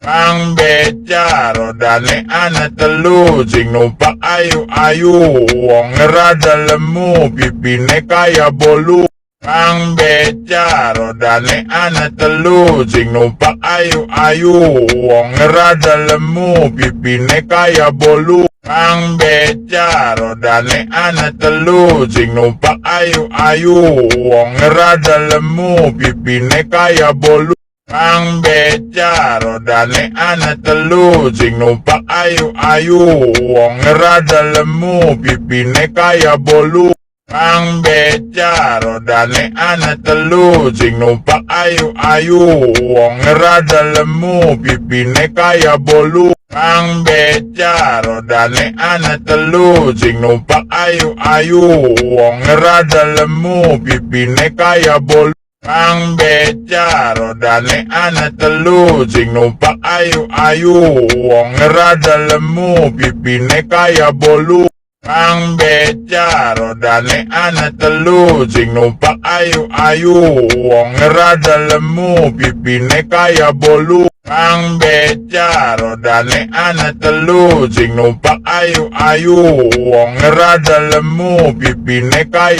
Kang beca rodane ana telu, sing numpak ayu-ayu, wong rada lemu, pipine kaya bolu. Kang beca rodane ana telu, sing numpak ayu-ayu, wong rada lemu, pipine kaya bolu. Kang beca rodane ana telu, sing numpak ayu-ayu, wong rada lemu, pipine kaya bolu. Kang beca rodane ana telu, sing numpak ayu-ayu, wong rada lemu, pipine kaya bolu. Kang beca rodane ana telu, sing numpak ayu-ayu, wong rada lemu, pipine kaya bolu. Kang beca rodane ana telu, sing numpak ayu-ayu, wong rada lemu, pipine kaya bolu. Kang beca rodane ana telu, sing numpak ayu-ayu, wong rada lemu, pipine kaya bolu. Kang beca rodane ana telu, sing numpak ayu-ayu, wong rada lemu, pipine kaya bolu. Kang beca rodane ana telu, sing numpak ayu-ayu, wong rada lemu, pipine kaya